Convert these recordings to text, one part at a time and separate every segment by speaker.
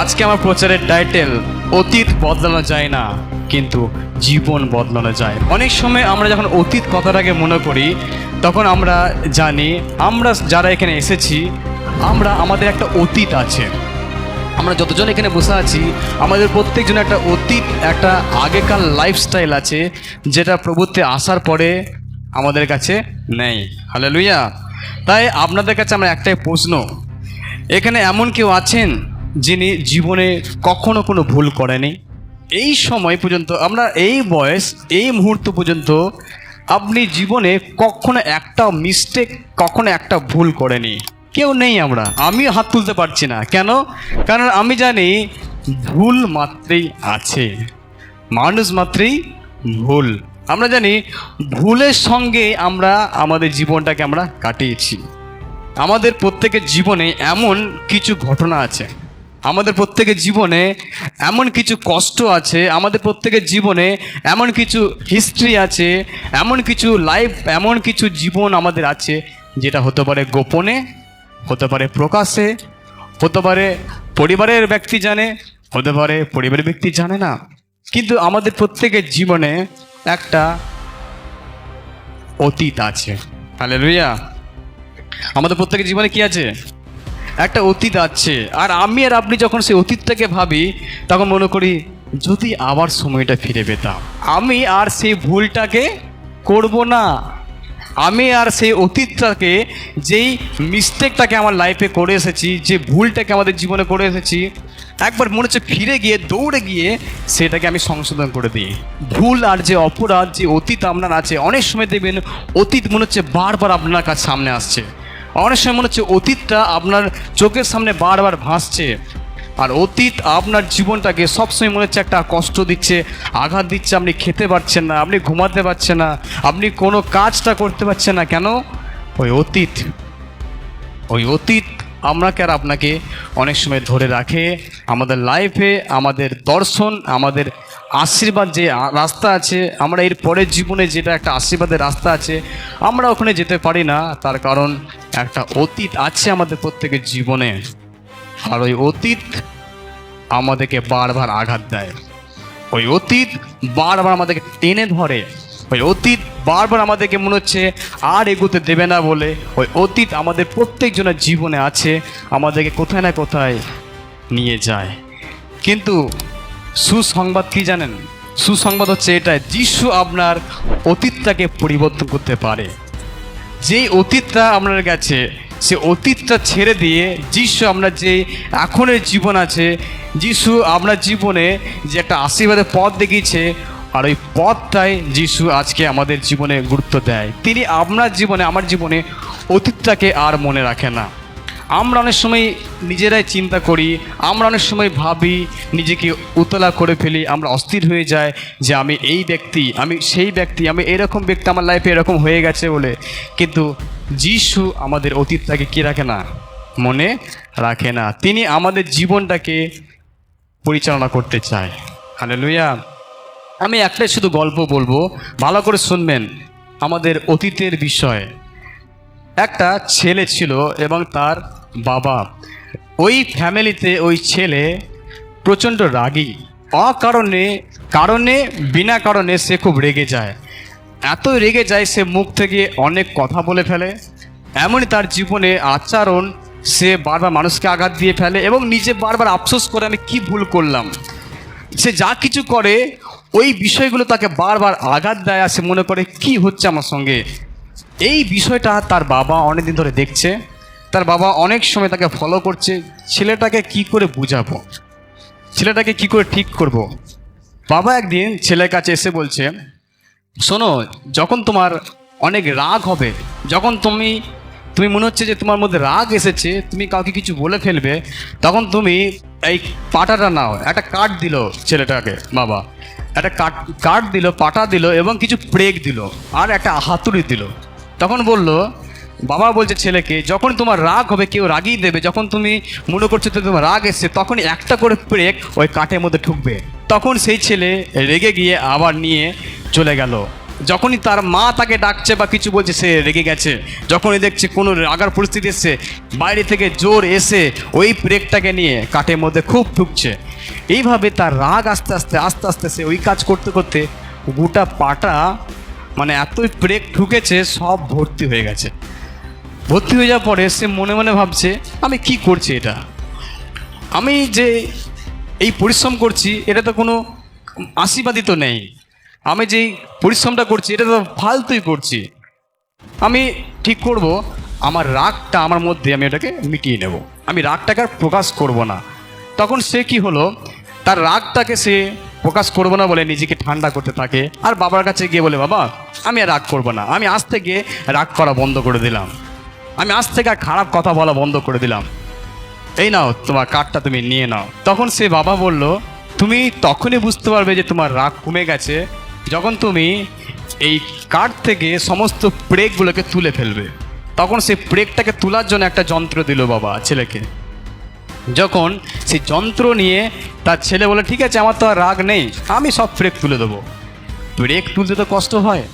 Speaker 1: আজকে আমার প্রচারের টাইটেল অতীত বদলানো যায় না, কিন্তু জীবন বদলানো যায়। অনেক সময় আমরা যখন অতীত কথাটাকে মনে করি তখন আমরা জানি আমরা যারা এখানে এসেছি আমাদের একটা অতীত আছে। আমরা যতজন এখানে বসে আছি আমাদের প্রত্যেকজনের একটা অতীত, একটা আগেকার লাইফস্টাইল আছে যেটা প্রভুত্বে আসার পরে আমাদের কাছে নেই। হালেলুয়া। তাই আপনাদের কাছে আমার একটাই প্রশ্ন, এখানে এমন কেউ আছেন যিনি জীবনে কখনো কোনো ভুল করেনি? এই সময় পর্যন্ত আমরা এই বয়স এই মুহূর্ত পর্যন্ত আপনি জীবনে কখনো একটা মিস্টেক, কখনো একটা ভুল করেনি? কেউ নেই। আমি হাত তুলতে পারছি না। কেন? কারণ আমি জানি ভুল মাত্রই আছে, মানুষ মাত্রই ভুল। আমরা জানি ভুলের সঙ্গে আমরা আমাদের জীবনটাকে আমরা কাটিয়েছি। আমাদের প্রত্যেকের জীবনে এমন কিছু ঘটনা আছে, আমাদের প্রত্যেকের জীবনে এমন কিছু কষ্ট আছে, আমাদের প্রত্যেকের জীবনে এমন কিছু হিস্ট্রি আছে, এমন কিছু লাইফ, এমন কিছু জীবন আমাদের আছে যেটা হতে পারে গোপনে, হতে পারে প্রকাশ্যে, হতে পারে পরিবারের ব্যক্তি জানে, হতে পারে পরিবারের ব্যক্তি জানে না। কিন্তু আমাদের প্রত্যেকের জীবনে একটা অতীত আছে। হালেলুয়া। আমাদের প্রত্যেকের জীবনে কি আছে? একটা অতীত আছে। আর আমি আর আপনি যখন সেই অতীতটাকে ভাবি তখন মনে করি যদি আবার সময়টা ফিরে পেতাম, আমি আর সেই ভুলটাকে করব না। আমি আর সেই অতীতটাকে, যেই মিস্টেকটাকে আমার লাইফে করে এসেছি, যে ভুলটাকে আমাদের জীবনে করে এসেছি, একবার মনে হচ্ছে ফিরে গিয়ে দৌড়ে গিয়ে সেটাকে আমি সংশোধন করে দিই। ভুল আর যে অপরাধ, যে অতীত আপনার আছে, অনেক সময় দেখবেন অতীত মনে হচ্ছে বারবার আপনার কাছে সামনে আসছে। অনেক সময় মনে হচ্ছে অতীতটা আপনার চোখের সামনে বারবার ভাসছে। আর অতীত আপনার জীবনটাকে সবসময় মনে হচ্ছে একটা কষ্ট দিচ্ছে, আঘাত দিচ্ছে। আপনি খেতে পারছেন না, আপনি ঘুমাতে পারছেন না, আপনি কোনো কাজটা করতে পারছেন না। কেন? ওই অতীত আপনাকে আর আপনাকে অনেক সময় ধরে রাখে। আমাদের লাইফে, আমাদের দর্শন, আমাদের আশীর্বাদ যে রাস্তা আছে, আমরা এর পরের জীবনে যেটা একটা আশীর্বাদের রাস্তা আছে, আমরা ওখানে যেতে পারি না। তার কারণ একটা অতীত আছে আমাদের প্রত্যেকের জীবনে। আর ওই অতীত আমাদেরকে বারবার আঘাত দেয়, ওই অতীত বারবার আমাদেরকে টেনে ধরে, ওই অতীত বারবার আমাদেরকে মনে হচ্ছে আর এগোতে দেবে না বলে ওই অতীত আমাদের প্রত্যেকজনের জীবনে আছে, আমাদেরকে কোথায় না কোথায় নিয়ে যায়। কিন্তু সুসংবাদ কি জানেন? সুসংবাদ হচ্ছে এটাই, যিশু আপনার অতীতটাকে পরিবর্তন করতে পারে। যেই অতীতটা আপনার কাছে, সে অতীতটা ছেড়ে দিয়ে যিশু আপনার যে এখনের জীবন আছে, যিশু আপনার জীবনে যে একটা আশীর্বাদের পথ দেখিয়েছে, আর ওই পথটাই যিশু আজকে আমাদের জীবনে গুরুত্ব দেয়। তিনি আপনার জীবনে, আমার জীবনে অতীতটাকে আর মনে রাখে না। আমরা অনেক সময় নিজেরাই চিন্তা করি, আমরা অনেক সময় ভাবি, নিজেকে উতলা করে ফেলি, আমরা অস্থির হয়ে যায় যে আমি এই ব্যক্তি, আমি সেই ব্যক্তি, আমি এরকম ব্যক্তি, আমার লাইফে এরকম হয়ে গেছে বলে। কিন্তু যিশু আমাদের অতীতটাকে কি রাখে না? মনে রাখে না। তিনি আমাদের জীবনটাকে পরিচালনা করতে চায়। হালেলুয়া। আমি একটাই শুধু গল্প বলবো, ভালো করে শুনবেন আমাদের অতীতের বিষয়ে। একটা ছেলে ছিল এবং তার বাবা। ওই ফ্যামিলিতে ওই ছেলে প্রচণ্ড রাগী, বিনা কারণে সে খুব রেগে যায়। এত রেগে যায় সে মুখ থেকে অনেক কথা বলে ফেলে। এমনই তার জীবনে আচরণ, সে বারবার মানুষকে আঘাত দিয়ে ফেলে এবং নিজে বারবার আফসোস করে আমি কি ভুল করলাম। সে যা কিছু করে ওই বিষয়গুলো তাকে বারবার আঘাত দেয়, আর সে মনে করে কি হচ্ছে আমার সঙ্গে। এই বিষয়টা তার বাবা অনেকদিন ধরে দেখছে, তার বাবা অনেক সময় তাকে ফলো করছে। ছেলেটাকে কি করে বুঝাবো, ছেলেটাকে কি করে ঠিক করব। বাবা একদিন ছেলের কাছে এসে বলছে, শোনো, যখন তোমার অনেক রাগ হবে, যখন তুমি মনে হচ্ছে যে তোমার মধ্যে রাগ এসেছে, তুমি কাউকে কিছু বলে ফেলবে, তখন তুমি এই পাটাটা নাও। একটা কাঠ দিল ছেলেটাকে বাবা, একটা কাঠ দিল, পাটা দিল এবং কিছু ব্রেক দিল আর একটা হাতুড়ি দিল। তখন বাবা বলছে ছেলেকে, যখন তোমার রাগ হবে, কেউ রাগিয়ে দেবে, যখন তুমি মনে করছো তো তোমার রাগ এসছে, তখনই একটা করে ব্রেক ওই কাঠের মধ্যে ঢুকবে। তখন সেই ছেলে রেগে গিয়ে আবার নিয়ে চলে গেল। যখনই তার মা তাকে ডাকছে বা কিছু বলছে সে রেগে গেছে। যখনই দেখছে কোনো রাগার পরিস্থিতি এসছে, বাইরে থেকে জোর এসে ওই ব্রেকটাকে নিয়ে কাঠের মধ্যে খুব ঠুকছে। এইভাবে তার রাগ আস্তে আস্তে সে ওই কাজ করতে করতে গোটা পাটা মানে এতই ব্রেক ঠুকেছে, সব ভর্তি হয়ে গেছে। ভর্তি হয়ে যাওয়ার পরে সে মনে মনে ভাবছে, আমি কি করছি এটা, আমি যে এই পরিশ্রম করছি এটা তো কোনো আশীর্বাদই তো নেই, আমি যেই পরিশ্রমটা করছি এটা তো ফালতুই করছি। আমি ঠিক করব আমার রাগটা আমার মধ্যে আমি ওটাকে মিটিয়ে নেব, আমি রাগটাকে আর প্রকাশ করব না। তখন সে কি হলো, তার রাগটাকে সে প্রকাশ করবো না বলে নিজেকে ঠান্ডা করতে থাকে। আর বাবার কাছে গিয়ে বলে, বাবা আমি আর রাগ করবো না, আমি আজ থেকে রাগ করা বন্ধ করে দিলাম, আমি আজ থেকে আর খারাপ কথা বলা বন্ধ করে দিলাম, এই নাও তোমার কার্ডটা তুমি নিয়ে নাও। তখন সে বাবা বলল, তুমি তখনই বুঝতে পারবে যে তোমার রাগ কমে গেছে যখন তুমি এই কার্ড থেকে সমস্ত ব্রেকগুলোকে তুলে ফেলবে। তখন সেই ব্রেকটাকে তোলার জন্য একটা যন্ত্র দিল বাবা ছেলেকে। যখন সেই যন্ত্র নিয়ে তার ছেলে বলে, ঠিক আছে আমার তো আর রাগ নেই, আমি সব ব্রেক তুলে দেবো। ব্রেক তুলতে তো কষ্ট হয়,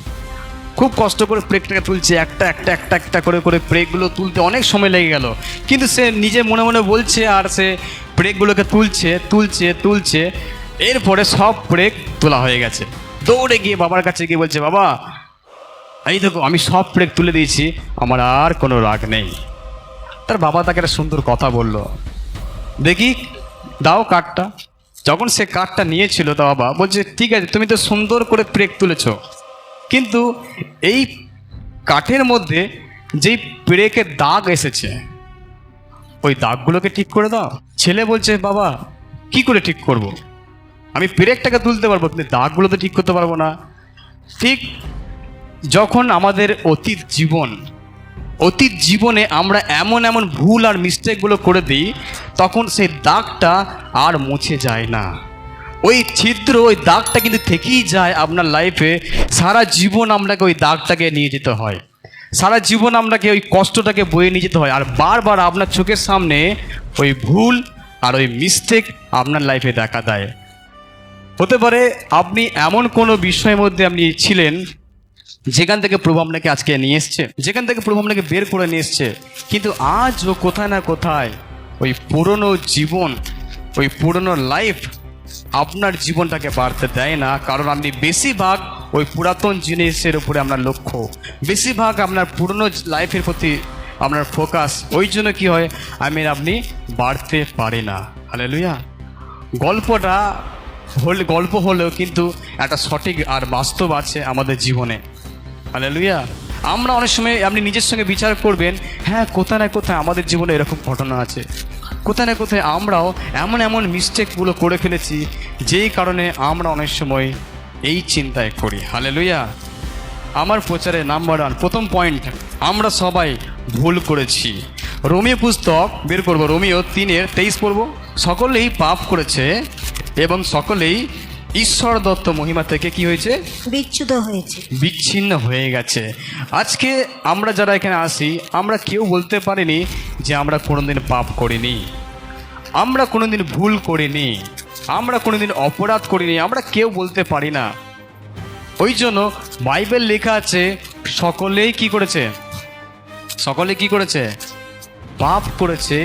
Speaker 1: খুব কষ্ট করে ব্রেকটাকে তুলছে, একটা একটা একটা একটা করে করে ব্রেকগুলো তুলতে অনেক সময় লেগে গেল। কিন্তু সে নিজে মনে মনে বলছে আর সে ব্রেকগুলোকে তুলছে তুলছে তুলছে, এরপরে সব ব্রেক তোলা হয়ে গেছে। দৌড়ে গিয়ে বাবার কাছে গিয়ে বলছে, বাবা এই দেখো আমি সব ব্রেক তুলে দিয়েছি, আমার আর কোনো রাগ নেই। তার বাবা তাকে একটা সুন্দর কথা বলল, দেখি দাও কার্ডটা। যখন সে কার্ডটা নিয়েছিল তা বাবা বলছে, ঠিক আছে তুমি তো সুন্দর করে ব্রেক তুলেছ, কিন্তু এই কাঠের মধ্যে যেই ব্রেকের দাগ এসেছে ওই দাগগুলোকে ঠিক করে দাও। ছেলে বলছে, বাবা কি করে ঠিক করব, আমি ব্রেকটাকে তুলতে পারবো কিন্তু দাগগুলো তো ঠিক করতে পারবো না। ঠিক যখন আমাদের অতীত জীবনে আমরা এমন এমন ভুল আর মিস্টেকগুলো করে দিই, তখন সেই দাগটা আর মুছে যায় না, ওই ছিদ্র ওই দাগটা কিন্তু থেকেই যায় আপনার লাইফে। সারা জীবন আপনাকে ওই দাগটাকে নিয়ে যেতে হয়, সারা জীবন আপনাকে ওই কষ্টটাকে বয়ে নিয়ে যেতে হয়, আর বারবার আপনার চোখের সামনে ওই ভুল আর ওই মিস্টেক আপনার লাইফে দেখা দেয়। হতে পারে আপনি এমন কোনো বিষয়ের মধ্যে আপনি ছিলেন যেখান থেকে প্রভু আপনাকে আজকে নিয়ে এসছে, যেখান থেকে প্রভু আপনাকে বের করে নিয়ে এসছে, কিন্তু আজও কোথায় না কোথায় ওই পুরনো জীবন, ওই পুরনো লাইফ আপনার জীবনটাকে বাড়তে দেয় না। কারণ আপনি বেশিরভাগ ওই পুরাতন জিনিসের উপরে আপনার লক্ষ্য, বেশিরভাগ আপনার পুরনো লাইফের প্রতি আপনার ফোকাস, ওই জন্য কি হয় আপনি বাড়তে পারে না। হালেলুয়া। গল্পটা গল্প হলেও কিন্তু একটা সঠিক আর বাস্তব আছে আমাদের জীবনে। হালেলুয়া। আমরা অনেক সময় আপনি নিজের সঙ্গে বিচার করবেন, হ্যাঁ কোথায় না কোথায় আমাদের জীবনে এরকম ঘটনা আছে, কোথায় না কোথায় আমরাও এমন এমন মিস্টেকগুলো করে ফেলেছি যেই কারণে আমরা অনেক সময় এই চিন্তায় করি। হালেলুয়া। আমার প্রচারে নাম্বার 1 প্রথম পয়েন্ট, আমরা সবাই ভুল করেছি। রোমিও পুস্তক বের করবো, রোমিও 3:23 পড়বো। সকলেই পাপ করেছে এবং সকলেই ঈশ্বর দত্ত মহিমা থেকে কি হয়েছে, বিচ্ছিন্ন হয়ে গেছে। আজকে আমরা যারা এখানে আসি, আমরা কেউ বলতে পারিনি যে আমরা কোনোদিন পাপ করিনি, আমরা কোনোদিন ভুল করিনি, আমরা কোনোদিন অপরাধ করিনি, আমরা কেউ বলতে পারি না। ওই জন্য বাইবেল লেখা আছে সকলেই কি করেছে, সকলে কি করেছে, পাপ করেছে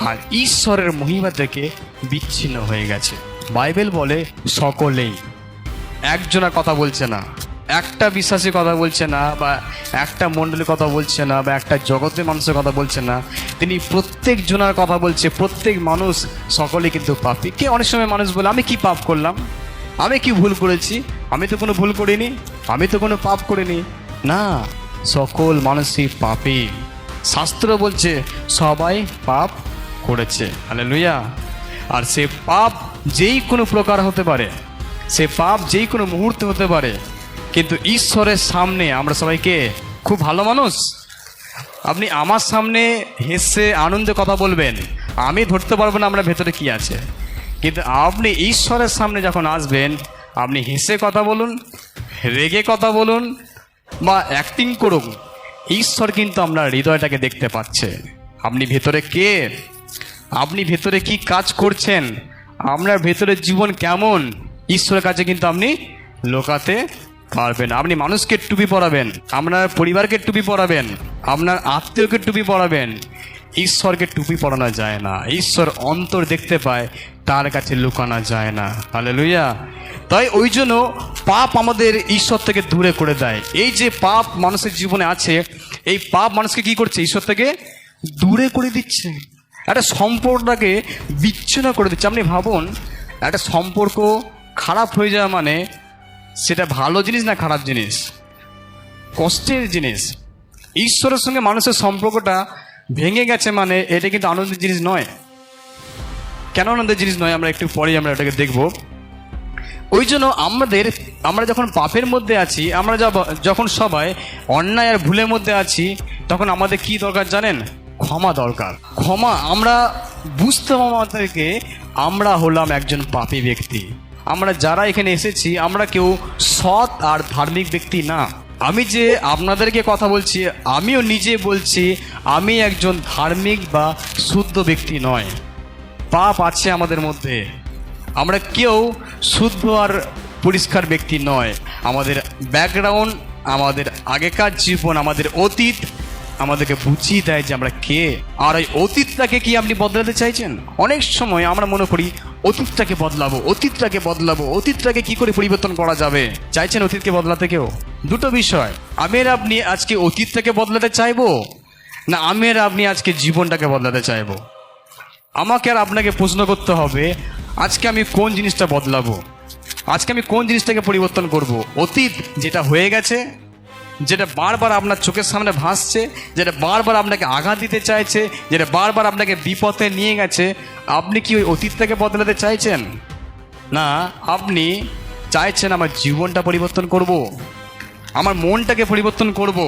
Speaker 1: আর ঈশ্বরের মহিমা থেকে বিচ্ছিন্ন হয়ে গেছে। বাইবেল বলে সকলেই, একজনের কথা বলছে না, একটা বিশ্বাসী কথা বলছে না, বা একটা মণ্ডলীর কথা বলছে না, বা একটা জগতের মানুষের কথা বলছে না, তিনি প্রত্যেক জনের কথা বলছে। প্রত্যেক মানুষ সকলে কিন্তু পাপী। কে অনেক সময় মানুষ বলে, আমি কি পাপ করলাম, আমি কি ভুল করেছি, আমি তো কোনো ভুল করিনি, আমি তো কোনো পাপ করিনি। না, সকল মানুষই পাপী। শাস্ত্র বলছে সবাই পাপ করেছে। হালেলুয়া। আর সে পাপ যেই কোনো প্রকার হতে পারে, সে পাপ যেই কোনো মুহূর্তে হতে পারে, কিন্তু ঈশ্বরের সামনে আমরা সবাইকে খুব ভালো মানুষ। আপনি আমার সামনে হেসে আনন্দে কথা বলবেন, আমি ধরতে পারবো না আপনার ভেতরে কি আছে, কিন্তু আপনি ঈশ্বরের সামনে যখন আসবেন, আপনি হেসে কথা বলুন, রেগে কথা বলুন বা অ্যাক্টিং করুন, ঈশ্বর কিন্তু আপনার হৃদয়টাকে দেখতে পাচ্ছে। আপনি ভেতরে কে, আপনি ভেতরে কি কাজ করছেন, আপনার ভেতরের জীবন কেমন, ঈশ্বরের কাছে কিন্তু আপনি লোকাতে পারবেন না। আপনি মানুষকে টুপি পরাবেন, আপনার পরিবারকে টুপি পরাবেন, আপনার আত্মীয়কে টুপি পরাবেন, ঈশ্বরকে টুপি পরানো যায় না। ঈশ্বর অন্তর দেখতে পায়, তার কাছে লুকানো যায় না। হালেলুয়া। তাই ওই জন্য পাপ আমাদের ঈশ্বর থেকে দূরে করে দেয়। এই যে পাপ মানুষের জীবনে আছে, এই পাপ মানুষকে কি করছে? ঈশ্বর থেকে দূরে করে দিচ্ছে, একটা সম্পর্কটাকে বিচ্ছিন্ন করে দিচ্ছে। আপনি ভাবুন, একটা সম্পর্ক খারাপ হয়ে যাওয়া মানে সেটা ভালো জিনিস না খারাপ জিনিস? কষ্টের জিনিস। ঈশ্বরের সঙ্গে মানুষের সম্পর্কটা ভেঙে গেছে মানে এটা কিন্তু আনন্দের জিনিস নয়। কেন আনন্দের জিনিস নয় আমরা একটু পরেই আমরা এটাকে দেখব। ওই জন্য আমরা যখন পাপের মধ্যে আছি, আমরা যখন সবাই অন্যায় আর ভুলের মধ্যে আছি, তখন আমাদের কি দরকার জানেন? ক্ষমা দরকার। ক্ষমা আমরা বুঝতে হবে আমাদেরকে আমরা হলাম একজন পাপী ব্যক্তি। আমরা যারা এখানে এসেছি আমরা কেউ সৎ আর ধার্মিক ব্যক্তি না। আমি যে আপনাদেরকে কথা বলছি, আমিও নিজে বলছি আমি একজন ধার্মিক বা শুদ্ধ ব্যক্তি নয়। পাপ আছে আমাদের মধ্যে, আমরা কেউ শুদ্ধ আর পরিষ্কার ব্যক্তি নয়। আমাদের ব্যাকগ্রাউন্ড, আমাদের আগেকার জীবন, আমাদের অতীত আমাদেরকে বুঝিয়ে দেয় যে আমরা কে। আর ওই অতীতটাকে কি আপনি বদলাতে চাইছেন? অনেক সময় আমরা মনে করি অতীতটাকে বদলাবো, অতীতটাকে কি করে পরিবর্তন করা যাবে? চাইছেন অতীতকে বদলাতে কেউ? দুটো বিষয়, আমি আর আপনি আজকে অতীতটাকে বদলাতে চাইবো না আমি আর আপনি আজকে জীবনটাকে বদলাতে চাইবো? আমাকে আর আপনাকে প্রশ্ন করতে হবে, আজকে আমি কোন জিনিসটা বদলাবো? আজকে আমি কোন জিনিসটাকে পরিবর্তন করব? অতীত যেটা হয়ে গেছে, যেটা বারবার আপনার চোখের সামনে ভাসছে, যেটা বারবার আপনাকে আঘাত দিতে চাইছে, যেটা বারবার আপনাকে বিপথে নিয়ে গেছে, আপনি কি ওই অতীতটাকে বদলাতে চাইছেন? না, আপনি চাইছেন আমার জীবনটা পরিবর্তন করব, আমার মনটাকে পরিবর্তন করব,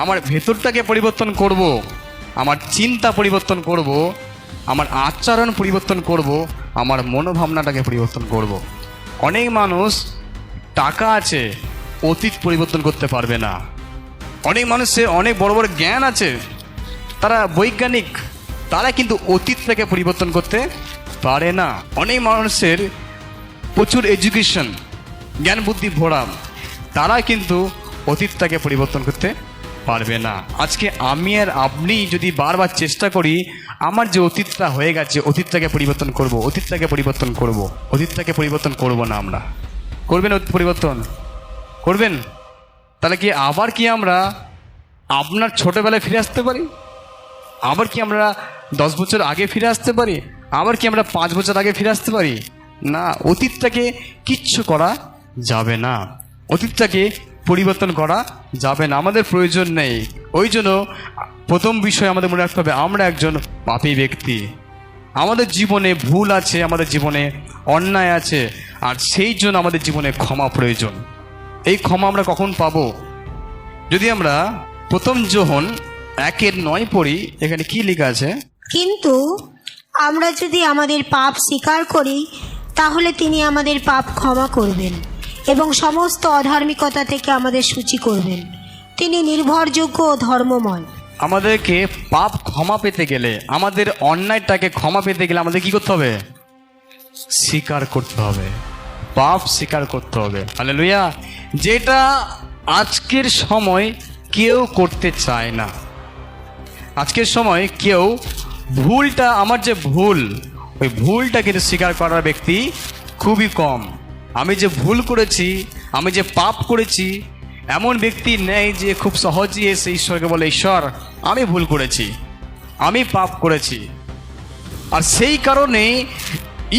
Speaker 1: আমার ভেতরটাকে পরিবর্তন করব, আমার চিন্তা পরিবর্তন করব, আমার আচরণ পরিবর্তন করব, আমার মনোভাবনাটাকে পরিবর্তন করব। অনেক মানুষ টাকা আছে, অতীত পরিবর্তন করতে পারবে না। অনেক মানুষের অনেক বড় বড় জ্ঞান আছে, তারা বৈজ্ঞানিক, তারা কিন্তু অতীতটাকে পরিবর্তন করতে পারে না। অনেক মানুষের প্রচুর এডুকেশন, জ্ঞান বুদ্ধি ভরা, তারা কিন্তু অতীতটাকে পরিবর্তন করতে পারবে না। আজকে আমি আর আপনি যদি বারবার চেষ্টা করি আমার যে অতীতটা হয়ে গেছে অতীতটাকে পরিবর্তন করব, অতীতটাকে পরিবর্তন করব, অতীতটাকে পরিবর্তন করব না, আমরা করবেন অতীত পরিবর্তন করবেন? তাহলে কি আবার কি আমরা আপনার ছোটোবেলায় ফিরে আসতে পারি? আবার কি আমরা 10 বছর আগে ফিরে আসতে পারি? আবার কি আমরা 5 বছর আগে ফিরে আসতে পারি? না, অতীতটাকে কিচ্ছু করা যাবে না, অতীতটাকে পরিবর্তন করা যাবে না, আমাদের প্রয়োজন নেই। ওই জন্য প্রথম বিষয় আমাদের মনে রাখতে হবে আমরা একজন পাপী ব্যক্তি। আমাদের জীবনে ভুল আছে, আমাদের জীবনে অন্যায় আছে, আর সেই জন্য আমাদের জীবনে ক্ষমা প্রয়োজন। এই ক্ষমা আমরা কখন পাবো? যদি আমরা প্রথম যোহন 1:9 পড়ি, এখানে কি লেখা আছে?
Speaker 2: কিন্তু আমরা যদি আমাদের পাপ স্বীকার করি তাহলে তিনি আমাদের পাপ ক্ষমা করবেন এবং সমস্ত অধার্মিকতা থেকে আমাদের সূচি করবেন। তিনি নির্ভরযোগ্য ও ধর্মময়।
Speaker 1: আমাদেরকে পাপ ক্ষমা পেতে গেলে, আমাদের অন্যায়টাকে ক্ষমা পেতে গেলে আমাদের কি করতে হবে? স্বীকার করতে হবে, পাপ স্বীকার করতে হবে। হালেলুয়া। যেটা আজকের সময় কেউ করতে চায় না। আজকের সময় কেউ ভুলটা, আমার যে ভুল, ওই ভুলটা কিন্তু স্বীকার করার ব্যক্তি খুবই কম। আমি যে ভুল করেছি, আমি যে পাপ করেছি, এমন ব্যক্তি নেই যে খুব সহজেই এসে ঈশ্বরকে বলে, ঈশ্বর আমি ভুল করেছি, আমি পাপ করেছি। আর সেই কারণে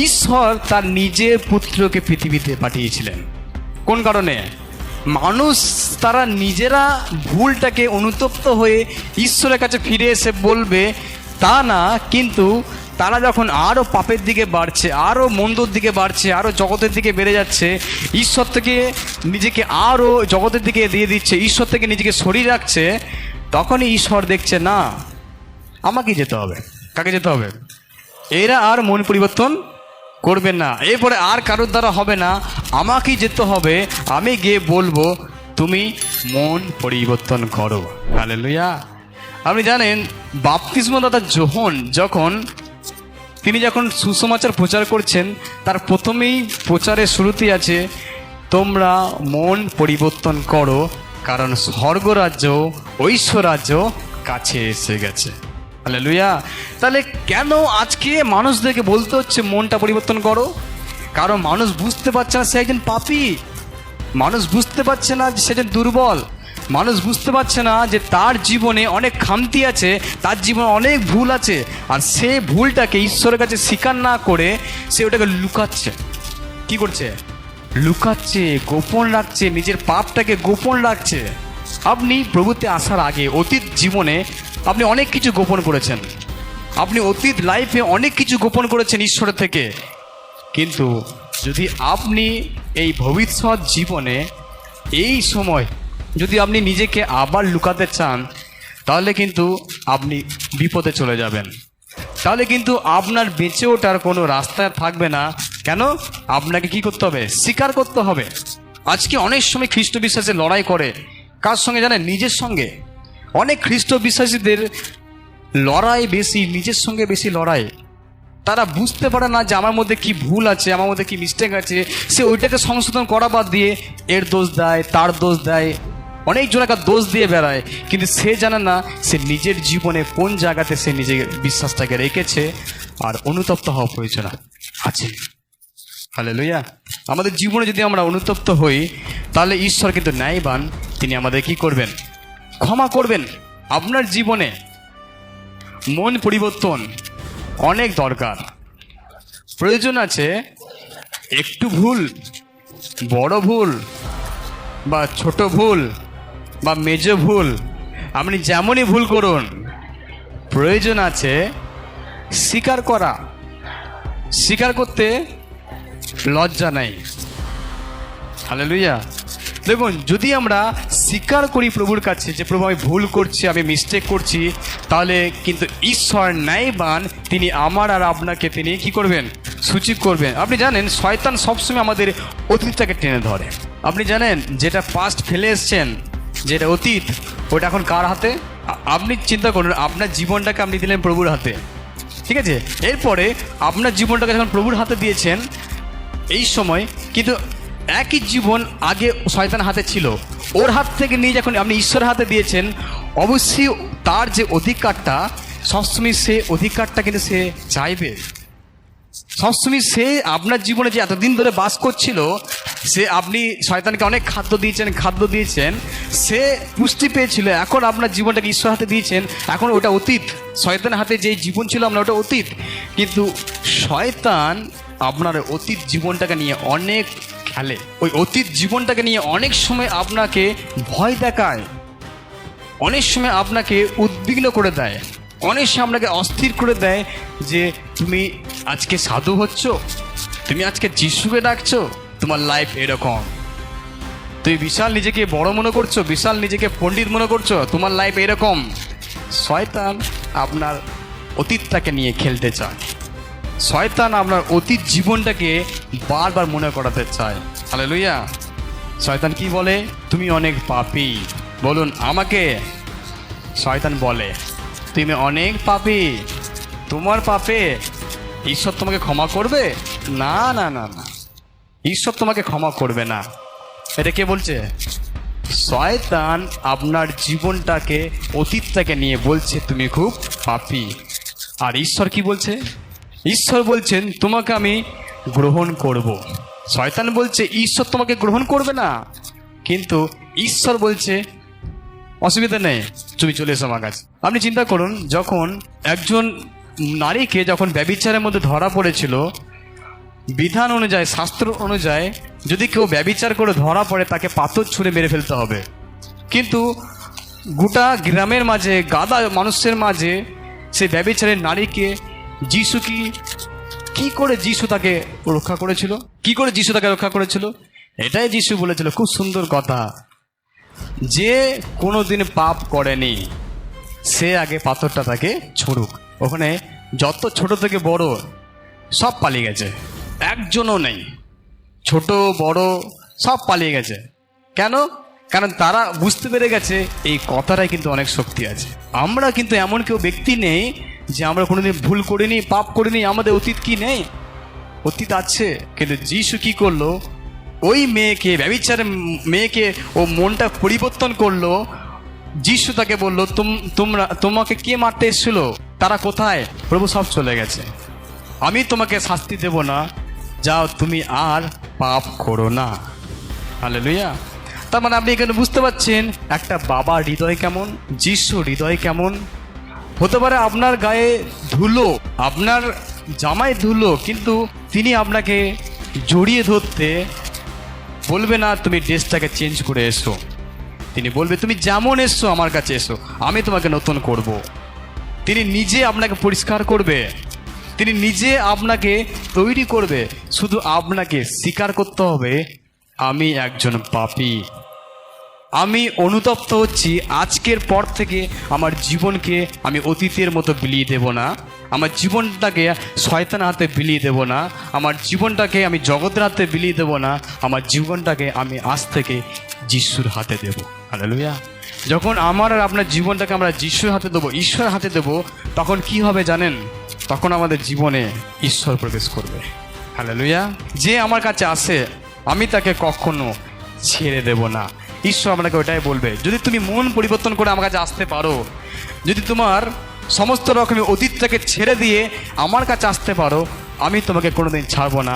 Speaker 1: ঈশ্বর তার নিজের পুত্রকে পৃথিবীতে পাঠিয়েছিলেন। কোন কারণে? মানুষ তারা নিজেরা ভুলটাকে অনুতপ্ত হয়ে ঈশ্বরের কাছে ফিরে এসে বলবে তা না, কিন্তু তারা যখন আরও পাপের দিকে বাড়ছে, আরও মন্দর দিকে বাড়ছে, আরও জগতের দিকে বেড়ে যাচ্ছে, ঈশ্বর থেকে নিজেকে আরও জগতের দিকে দিয়ে দিচ্ছে, ঈশ্বর থেকে নিজেকে সরিয়ে রাখছে, তখনই ঈশ্বর দেখছে না আমাকে যেতে হবে। কাকে যেতে হবে? এরা আর মন পরিবর্তন করবে না, এরপরে আর কারোর দ্বারা হবে না, আমাকেই যেতে হবে। আমি গিয়ে বলবো তুমি মন পরিবর্তন করো। হালেলুয়া। আপনি জানেন বাপ্তিস্মদাতা যোহন তিনি যখন সুসমাচার প্রচার করছেন, তার প্রথমেই প্রচারের শুরুতেই আছে তোমরা মন পরিবর্তন করো, কারণ স্বর্গরাজ্য ঐশ্বরাজ্য কাছে এসে গেছে। হালেলুয়া। তাহলে কেন আজকে মানুষদেরকে বলতে হচ্ছে মনটা পরিবর্তন করো? কারণ মানুষ বুঝতে পারছে না সে একজন পাপী, মানুষ বুঝতে পারছে না যে সে একজন দুর্বল, মানুষ বুঝতে পারছে না যে তার জীবনে অনেক খামতি আছে, তার জীবনে অনেক ভুল আছে, আর সে ভুলটাকে ঈশ্বরের কাছে স্বীকার না করে সে ওটাকে লুকাচ্ছে। কি করছে? লুকাচ্ছে, গোপন রাখছে, নিজের পাপটাকে গোপন রাখছে। আপনি প্রভুতে আসার আগে অতীত জীবনে আপনি অনেক কিছু গোপন করেছেন, আপনি অতীত লাইফে অনেক কিছু গোপন করেছেন ঈশ্বরের থেকে। কিন্তু যদি আপনি এই ভবিষ্যৎ জীবনে এই সময় যদি আপনি নিজেকে আবার লুকাতে চান, তাহলে কিন্তু আপনি বিপদে চলে যাবেন, তাহলে কিন্তু আপনার বেঁচে ওঠার কোনো রাস্তা থাকবে না। কেন? আপনাকে কি করতে হবে? স্বীকার করতে হবে। আজকে অনেক সময় খ্রিস্ট বিশ্বাসে লড়াই করে, কার সঙ্গে জানেন? নিজের সঙ্গে। অনেক খ্রিস্ট বিশ্বাসীদের লড়াই বেশি, নিজের সঙ্গে বেশি লড়াই। তারা বুঝতে পারে না যে আমার মধ্যে কি ভুল আছে, আমার মধ্যে কি মিস্টেক আছে, সে ওইটাকে সংশোধন করা বাদ দিয়ে এর দোষ দেয়, তার দোষ দেয়, অনেক জনকে দোষ দিয়ে বেড়ায়। কিন্তু সে জানে না সে নিজের জীবনে কোন জায়গাতে সে নিজের বিশ্বাসটাকে রেখেছে, আর অনুতপ্ত হওয়া প্রয়োজন আছে। হালেলুয়া। আমাদের জীবনে যদি আমরা অনুতপ্ত হই, তাহলে ঈশ্বর কিন্তু ন্যায়বান, তিনি আমাদের কি করবেন? ক্ষমা করবেন। আপনার জীবনে মন পরিবর্তন অনেক দরকার, প্রয়োজন আছে। একটু ভুল, বড় ভুল বা ছোট ভুল বা মেজ ভুল, আপনি যেমনই ভুল করুন, প্রয়োজন আছে স্বীকার করা। স্বীকার করতে লজ্জা নাই। হালেলুয়া। দেখুন, যদি আমরা স্বীকার করি প্রভুর কাছে যে প্রভু আমি ভুল করছি, আমি মিস্টেক করছি, তাহলে কিন্তু ঈশ্বর ন্যায়বান, তিনি আমার আর আপনাকে তিনি কি করবেন? সূচি করবেন। আপনি জানেন শয়তান সবসময় আমাদের অতীতটাকে টেনে ধরে। আপনি জানেন যেটা পাস্ট ফেলে এসছেন, যেটা অতীত, ওটা এখন কার হাতে? আপনি চিন্তা করুন, আপনার জীবনটাকে আপনি দিলেন প্রভুর হাতে, ঠিক আছে? এরপরে আপনার জীবনটাকে যখন প্রভুর হাতে দিয়েছেন, এই সময় কিন্তু একই জীবন আগে শয়তান হাতে ছিল, ওর হাত থেকে নিয়ে যখন আপনি ঈশ্বরের হাতে দিয়েছেন, অবশ্যই তার যে অধিকারটা, সবসময় সে অধিকারটা কিন্তু সে চাইবে। সবসময় সে আপনার জীবনে যে এতদিন ধরে বাস করছিল, সে আপনি শয়তানকে অনেক খাদ্য দিয়েছেন, সে পুষ্টি পেয়েছিল। এখন আপনার জীবনটাকে ঈশ্বর হাতে দিয়েছেন, এখন ওটা অতীত। শয়তানের হাতে যে জীবন ছিল আপনার, ওটা অতীত। কিন্তু শয়তান আপনার অতীত জীবনটাকে নিয়ে অনেক খেলে, ওই অতীত জীবনটাকে নিয়ে অনেক সময় আপনাকে ভয় দেখায়, অনেক সময় আপনাকে উদ্বিগ্ন করে দেয়, অনেক সময় আপনাকে অস্থির করে দেয় যে তুমি আজকে সাধু হচ্ছ, তুমি আজকে যিশুকে ডাকছো, তোমার লাইফ এরকম, তুমি বিশাল নিজেকে বড় মনে করছো, বিশাল নিজেকে পণ্ডিত মনে করছো, তোমার লাইফ এরকম। শয়তান আপনার অতীতটাকে নিয়ে খেলতে চায়, শয়তান আপনার অতীত জীবনটাকে বারবার মনে করাতে চায়। হালেলুয়া। শয়তান কি বলে? তুমি অনেক পাপী। বলুন আমাকে। শয়তান বলে তুমি অনেক পাপী, তোমার পাপে ঈশ্বর তোমাকে ক্ষমা করবে না, না না না, ঈশ্বর তোমাকে ক্ষমা করবে না। এটা কে বলছে? শয়তান আপনার জীবনটাকে, অতীতটাকে নিয়ে বলছে তুমি খুব পাপী। আর ঈশ্বর কি বলছে? ঈশ্বর বলছেন তোমাকে আমি গ্রহণ করব। শয়তান বলছে ঈশ্বর তোমাকে গ্রহণ করবে না, কিন্তু ঈশ্বর বলছে অসুবিধা নেই, তুমি চলে এসো আমার কাছে। আপনি চিন্তা করুন, যখন একজন নারীকে যখন ব্যভিচারের মধ্যে ধরা পড়েছিল, বিধান অনুযায়ী, শাস্ত্র অনুযায়ী যদি কেউ ব্যভিচার করে ধরা পড়ে, তাকে পাথর ছুঁড়ে মেরে ফেলতে হবে। কিন্তু গোটা গ্রামের মাঝে, গাদা মানুষের মাঝে সেই ব্যভিচারের নারীকে যিশু কি করে যিশু তাকে রক্ষা করেছিল? কি করে যিশু তাকে রক্ষা করেছিল? এটাই যিশু বলেছিল, খুব সুন্দর কথা, যে কোনোদিন পাপ করেনি সে আগে পাথরটা তাকে ছুঁড়ুক। ওখানে যত ছোট থেকে বড় সব পালিয়ে গেছে, একজনও নেই, ছোট বড় সব পালিয়ে গেছে। কেন? কারণ তারা বুঝতে পেরে গেছে এই কথাটাই কিন্তু অনেক শক্তি আছে। আমরা কিন্তু এমন কেউ ব্যক্তি নেই যে আমরা কোনোদিন ভুল করিনি, পাপ করিনি, আমাদের অতীত কি নেই? অতীত আছে। কিন্তু যিশু কি করলো? ওই মেয়েকে, ব্যভিচারের মেয়েকে ও মনটা পরিবর্তন করলো। যিশু তাকে বললো, তোমাকে কে মারতে এসেছিল, তারা কোথায়? প্রভু, সব চলে গেছে, আমি তোমাকে শাস্তি দেব না, যাও তুমি আর পাপ করো না। হালেলুয়া। তার মানে আপনি এখানে বুঝতে পারছেন একটা বাবার হৃদয় কেমন, যিশুর হৃদয় কেমন। হতে পারে আপনার গায়ে ধুলো, আপনার জামায় ধুলো, কিন্তু তিনি আপনাকে জড়িয়ে ধরতে বলবে না তুমি ড্রেসটাকে চেঞ্জ করে এসো। তিনি বলবে তুমি যেমন এসছো আমার কাছে এসো, আমি তোমাকে নতুন করব। তিনি নিজে আপনাকে পরিষ্কার করবে, তিনি নিজে আপনাকে তৈরি করবে। শুধু আপনাকে স্বীকার করতে হবে আমি একজন পাপী, আমি অনুতপ্ত হচ্ছি, আজকের পর থেকে আমার জীবনকে আমি অতীতের মতো বিলিয়ে দেব না, আমার জীবনটাকে শয়তানের হাতে বিলিয়ে দেব না, আমার জীবনটাকে আমি জগতের হাতে বিলিয়ে দেব না, আমার জীবনটাকে আমি আজ থেকে যিশুর হাতে দেব। হালেলুয়া। যখন আমার আর আপনার জীবনটাকে আমরা যিশুর হাতে দেবো, ঈশ্বরের হাতে দেবো, তখন কি হবে জানেন? তখন আমাদের জীবনে ঈশ্বর প্রবেশ করবে। হালেলুয়া। যে আমার কাছে আসে আমি তাকে কখনো ছেড়ে দেব না। ঈশ্বর আপনাকে ওটাই বলবে, যদি তুমি মন পরিবর্তন করে আমার কাছে আসতে পারো, যদি তোমার সমস্ত রকমের অতীতটাকে ছেড়ে দিয়ে আমার কাছে আসতে পারো, আমি তোমাকে কোনোদিন ছাড়বো না,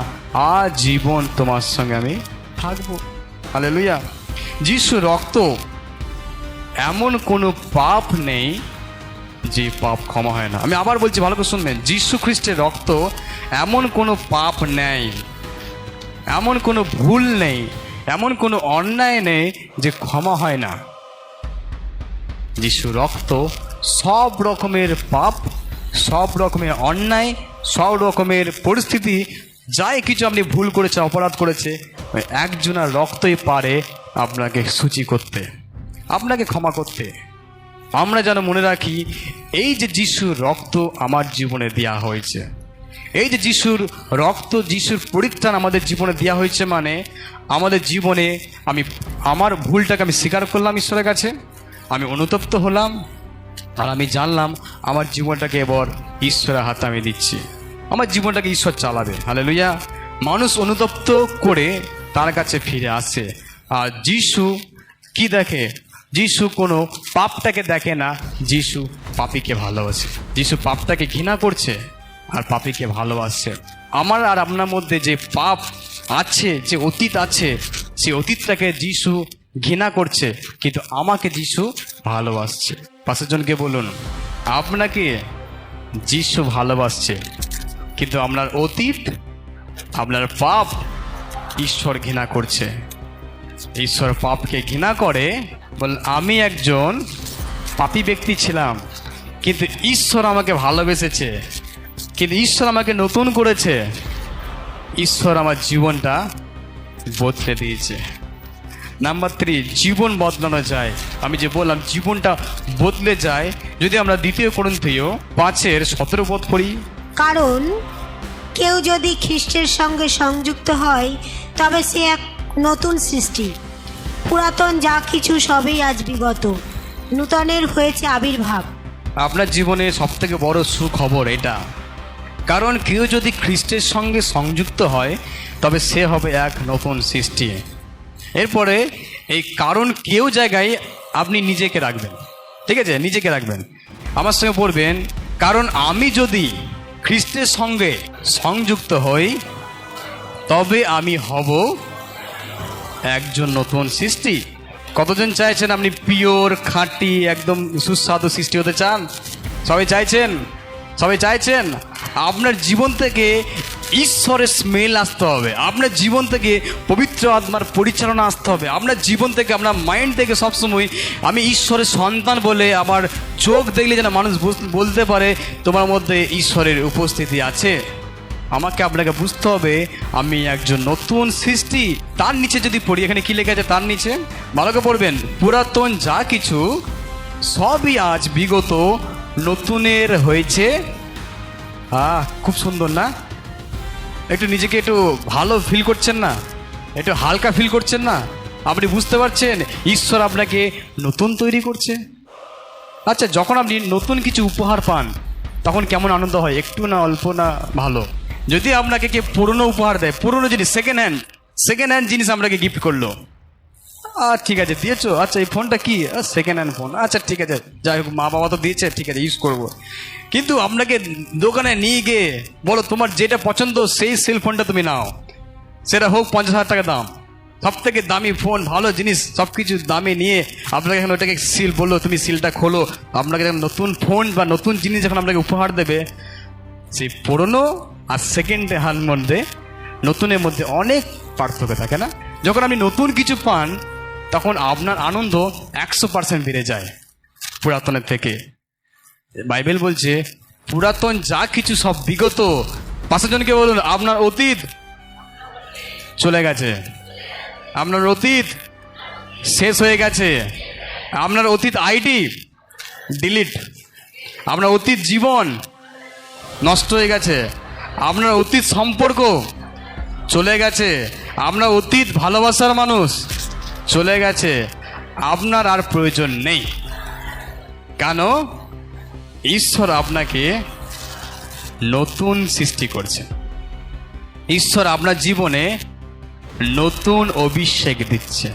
Speaker 1: আজীবন তোমার সঙ্গে আমি থাকবো। হালেলুয়া। যিশুর রক্ত, এমন কোনো পাপ নেই যে পাপ ক্ষমা হয় না। আমি আবার বলছি, ভালো করে শুনবেন, যিশু খ্রিস্টের রক্ত, এমন কোনো পাপ নেই, এমন কোনো ভুল নেই, এমন কোনো অন্যায় নেই যে ক্ষমা হয় না। যিশু রক্ত সব রকমের পাপ, সব রকমের অন্যায়, সব রকমের পরিস্থিতি, যাই কিছু আপনি ভুল করেছে, অপরাধ করেছে, একজনের রক্তই পারে আপনাকে সূচি করতে, আপনাকে ক্ষমা করতে। আমরা যেন মনে রাখি, এই যে যিশুর রক্ত আমার জীবনে দেওয়া হয়েছে, এই যে যিশুর রক্ত, যিশুর পরিত্রাণ আমাদের জীবনে দেওয়া হয়েছে, মানে আমাদের জীবনে আমি আমার ভুলটাকে আমি স্বীকার করলাম ঈশ্বরের কাছে, আমি অনুতপ্ত হলাম, আর আমি জানলাম আমার জীবনটাকে এবার ঈশ্বরের হাতে আমি দিচ্ছি, আমার জীবনটাকে ঈশ্বর চালাবে। হালেলুয়া। মানুষ অনুতপ্ত করে তার কাছে ফিরে আসে। আর যিশু কি দেখে? যিশু কোনো পাপটাকে দেখে না, যিশু পাপীকে ভালোবাসে। যিশু পাপটাকে ঘৃণা করছে আর পাপীকে ভালোবাসছে। আমার আর আপনার মধ্যে যে পাপ আছে, যে অতীত আছে, সেই অতীতটাকে যিশু ঘৃণা করছে, কিন্তু আমাকে যিশু ভালোবাসছে। পাশের জনকে বলুন, আপনাকে যিশু ভালোবাসছে, কিন্তু আপনার অতীত, আপনার পাপ ঈশ্বর ঘৃণা করছে। ঈশ্বর পাপকে ঘৃণা করে, বল আমি একজন পাপী ব্যক্তি ছিলাম, কিন্তু ঈশ্বর আমাকে ভালোবেসেছে, কিন্তু ঈশ্বর আমাকে নতুন করেছে, ঈশ্বর আমার জীবনটা বদলে দিয়েছে। নাম্বার 3, জীবন বদলানো যায়। আমি যে বললাম জীবনটা বদলে যায়, যদি আমরা 2 কোরিন্থীয় 5:17 পদ পড়ি।
Speaker 2: কারণ কেউ যদি খ্রিস্টের সঙ্গে সংযুক্ত হয়, তবে সে এক নতুন সৃষ্টি, পুরাতন যা কিছু সবই আজ বিগত, নূতনের হয়েছে আবির্ভাব।
Speaker 1: আপনার জীবনে সবথেকে বড় সুখবর এটা, কারণ কেউ যদি খ্রিস্টের সঙ্গে সংযুক্ত হয় তবে সে হবে এক নতুন সৃষ্টি। এরপরে এই কারণ কেউ জায়গায় আপনি নিজেকে রাখবেন, ঠিক আছে? নিজেকে রাখবেন, আমার সঙ্গে পড়বেন, কারণ আমি যদি খ্রিস্টের সঙ্গে সংযুক্ত হই তবে আমি হব একজন নতুন সৃষ্টি। কতজন চাইছেন আপনি পিওর, খাঁটি, একদম সুস্বাদু সৃষ্টি হতে চান? সবাই চাইছেন? সবাই চাইছেন? আপনার জীবন থেকে ঈশ্বরের স্মেল আসতে হবে, আপনার জীবন থেকে পবিত্র আত্মার পরিচালনা আসতে হবে, আপনার জীবন থেকে, আপনার মাইন্ড থেকে সবসময় আমি ঈশ্বরের সন্তান বলে আমার চোখ দেখলে যেন মানুষ বলতে পারে তোমার মধ্যে ঈশ্বরের উপস্থিতি আছে। আমাকে আপনাকে বুঝতে হবে আমি একজন নতুন সৃষ্টি। তার নিচে যদি পড়ি, এখানে কি লেখা আছে তার নিচে, ভালো করে পড়বেন, পুরাতন যা কিছু সবই আজ বিগত, নতুনের হয়েছে। খুব সুন্দর না? একটু নিজেকে একটু ভালো ফিল করছেন না? একটু হালকা ফিল করছেন না? আপনি বুঝতে পারছেন ঈশ্বর আপনাকে নতুন তৈরি করছে। আচ্ছা, যখন আপনি নতুন কিছু উপহার পান তখন কেমন আনন্দ হয়? একটু না, অল্প না, ভালো। যদি আপনাকে কেউ পুরনো উপহার দেয়, পুরনো জিনিস, সেকেন্ড হ্যান্ড, সেকেন্ড হ্যান্ড জিনিস আপনাকে গিফট করলো, ঠিক আছে দিয়েছো, আচ্ছা এই ফোনটা কি, সেকেন্ড হ্যান্ড ফোন, আচ্ছা ঠিক আছে, যাই হোক মা বাবা তো দিয়েছে, ঠিক আছে ইউজ করবো। কিন্তু আপনাকে দোকানে নিয়ে গিয়ে বলো তোমার যেটা পছন্দ সেই সেল ফোনটা তুমি নাও, সেটা হোক 50,000 টাকা দাম, সব থেকে দামি ফোন, ভালো জিনিস, সব কিছু দামে নিয়ে আপনাকে এখন ওটাকে সিল বললো, তুমি সিলটা খোলো, আপনাকে যখন নতুন ফোন বা নতুন জিনিস যখন আপনাকে উপহার দেবে, সেই পুরনো আর সেকেন্ড হ্যান্ড মধ্যে নতুনের মধ্যে অনেক পার্থক্য থাকে না? যখন আপনি নতুন কিছু পান তখন আপনার আনন্দ 100% বেড়ে যায় পুরাতনের থেকে। বাইবেল বলছে পুরাতন যা কিছু সব বিগত। পাঁচজনকে বলুন আপনার অতীত চলে গেছে, আপনার অতীত শেষ হয়ে গেছে, আপনার অতীত আইডি ডিলিট, আপনার অতীত জীবন নষ্ট হয়ে গেছে, আপনার অতীত সম্পর্ক চলে গেছে, আপনার অতীত ভালোবাসার মানুষ চলে গেছে, আপনার আর প্রয়োজন নেই। কেন? ঈশ্বর আপনাকে নতুন সৃষ্টি করছে, ঈশ্বর আপনার জীবনে নতুন অভিষেক দিচ্ছে।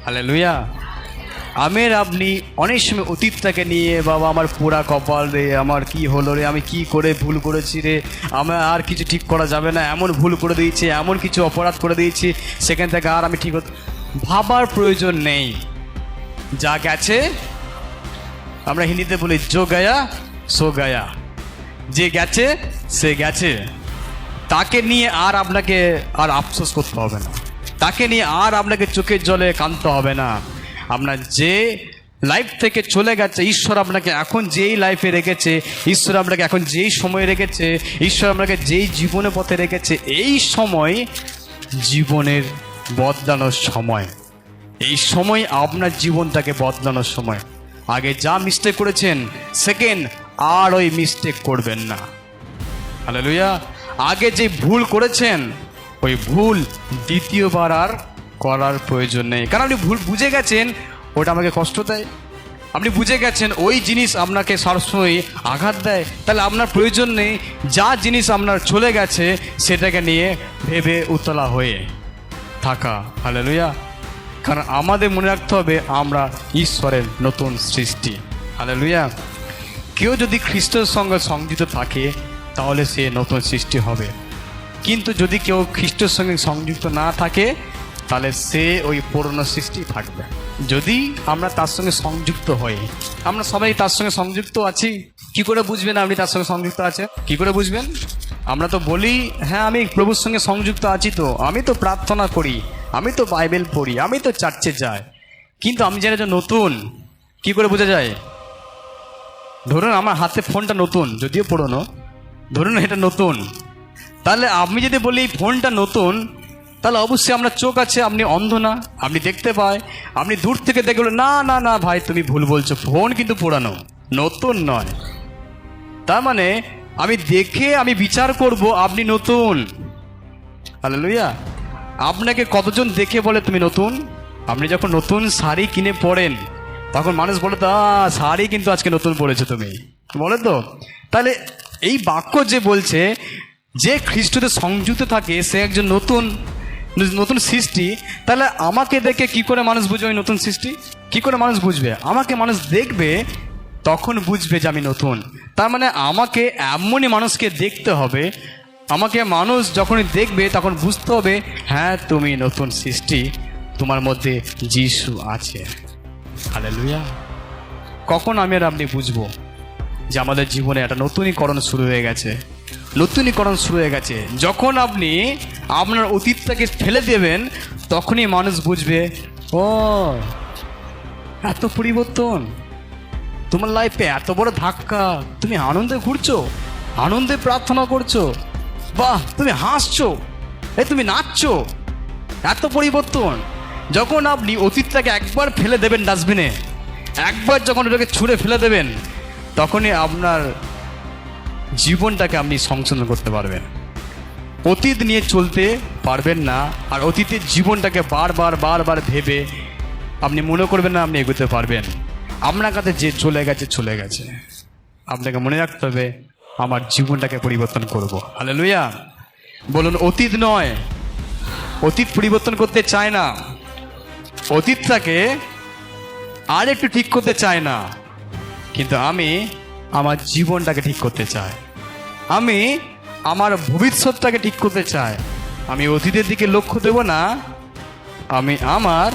Speaker 1: হালেলুয়া। আপনি অনেক সময় অতীতটাকে নিয়ে, বাবা আমার পোড়া কপাল রে, আমার কি হলো রে, আমি কি করে ভুল করেছি রে, আমার আর কিছু ঠিক করা যাবে না, এমন ভুল করে দিয়েছি, এমন কিছু অপরাধ করে দিয়েছি, সেখান থেকে আর আমি ঠিক ভাবার প্রয়োজন নেই। যা গেছে, আমরা হিন্দিতে বলি জো গায়া সো গায়া, যে গেছে সে গেছে, তাকে নিয়ে আর আপনাকে আর আফসোস করতে হবে না, তাকে নিয়ে আর আপনাকে চোখের জলে কাঁদতে হবে না। আপনার যে লাইফ থেকে চলে গেছে, ঈশ্বর আপনাকে এখন যেই লাইফে রেখেছে, ঈশ্বর আপনাকে এখন যেই সময় রেখেছে, ঈশ্বর আপনাকে যেই জীবনের পথে রেখেছে, এই সময় জীবনের বদলানোর সময়, এই সময় আপনার জীবনটাকে বদলানোর সময়। আগে যা মিস্টেক করেছেন, সেকেন্ড আর ওই মিস্টেক করবেন না। হালেলুয়া। আগে যে ভুল করেছেন, ওই ভুল দ্বিতীয়বার আর করার প্রয়োজন নেই। কারণ আপনি ভুল বুঝে গেছেন, ওটা আমাকে কষ্ট দেয়, আপনি বুঝে গেছেন ওই জিনিস আপনাকে সবসময় আঘাত দেয়, তাহলে আপনার প্রয়োজন নেই যা জিনিস আপনার চলে গেছে সেটাকে নিয়ে ভেবে উতলা হয়ে থাকা। হালেলুয়া। কারণ আমাদের মনে রাখতে হবে আমরা ঈশ্বরের নতুন সৃষ্টি। হালেলুয়া। কেউ যদি খ্রিস্টের সঙ্গে সংযুক্ত থাকে তাহলে সে নতুন সৃষ্টি হবে, কিন্তু যদি কেউ খ্রিস্টের সঙ্গে সংযুক্ত না থাকে তাহলে সে ওই পুরনো সৃষ্টি থাকবে। যদি আমরা তার সঙ্গে সংযুক্ত হই, আমরা সবাই তার সঙ্গে সংযুক্ত আছি, কি করে বুঝবেন আপনি তার সঙ্গে সংযুক্ত আছে? কি করে বুঝবেন? আমরা তো বলি হ্যাঁ আমি প্রভুর সঙ্গে সংযুক্ত আছি, তো আমি তো প্রার্থনা করি, আমি তো বাইবেল পড়ি, আমি তো চার্চে যাই, কিন্তু আমি জানি যে নতুন। কি করে বোঝা যায়? ধরুন আমার হাতে ফোনটা নতুন, যদিও পুরনো, ধরুন এটা নতুন, তাহলে আমি যদি বলি এই ফোনটা নতুন, তাহলে অবশ্যই আপনার চোখ আছে, আপনি অন্ধ না, আপনি দেখতে পায়, আপনি দূর থেকে দেখলে না না না ভাই তুমি ভুল বলছো, ফোন কিন্তু পুরানো, নতুন নয়। তার মানে আমি দেখে আমি বিচার করব আপনি নতুন। হালেলুয়া। আপনাকে কতজন দেখে বলে তুমি নতুন? আপনি যখন নতুন শাড়ি কিনে পরেন তখন মানুষ বলে তা শাড়ি কিন্তু আজকে নতুন পরেছো তুমি, বলে তো। তাহলে এই বাক্য যে বলছে যে খ্রিস্টতে সংযুক্ত থাকে সে একজন নতুন নতুন সৃষ্টি, তাহলে আমাকে দেখে কি করে মানুষ বুঝবে আমি নতুন সৃষ্টি? কি করে মানুষ বুঝবে? আমাকে মানুষ দেখবে, তখন বুঝবে যে আমি নতুন। তার মানে আমাকে এমনই মানুষকে দেখতে হবে, আমাকে মানুষ যখনই দেখবে তখন বুঝতে হবে হ্যাঁ তুমি নতুন সৃষ্টি, তোমার মধ্যে যিশু আছে। হালেলুয়া। কখন আমি আর আপনি বুঝবো যে আমাদের জীবনে একটা নতুনীকরণ শুরু হয়ে গেছে? নতুনীকরণ শুরু হয়ে গেছে যখন আপনি আপনার অতীতটাকে ফেলে দেবেন, তখনই মানুষ বুঝবে ও এত পরিবর্তন, তোমার লাইফে এত বড় ধাক্কা, তুমি আনন্দে ঘুরছো, আনন্দে প্রার্থনা করছো, বাহ তুমি হাসছো, তুমি নাচছো, এত পরিবর্তন। যখন আপনি অতীতটাকে একবার ফেলে দেবেন ডাস্টবিনে, একবার যখন ওটাকে ছুঁড়ে ফেলে দেবেন, তখনই আপনার জীবনটাকে আপনি সংশোধন করতে পারবেন। অতীত নিয়ে চলতে পারবেন না, আর অতীতের জীবনটাকে বারবার বারবার ভেবে আপনি মনে করবেন না আপনি এগোতে পারবেন। আপনার কাছে যে চলে গেছে চলে গেছে, আপনাকে মনে রাখতে হবে আমার জীবনটাকে পরিবর্তন করব। হালেলুয়া। বলুন অতীত নয়, অতীত পরিবর্তন করতে চায় না, অতীতটাকে আর একটু ঠিক করতে চায় না, কিন্তু আমি আমার জীবনটাকে ঠিক করতে চাই, আমি আমার ভবিষ্যৎটাকে ঠিক করতে চাই। আমি অতীতের দিকে লক্ষ্য দেব না, আমি আমার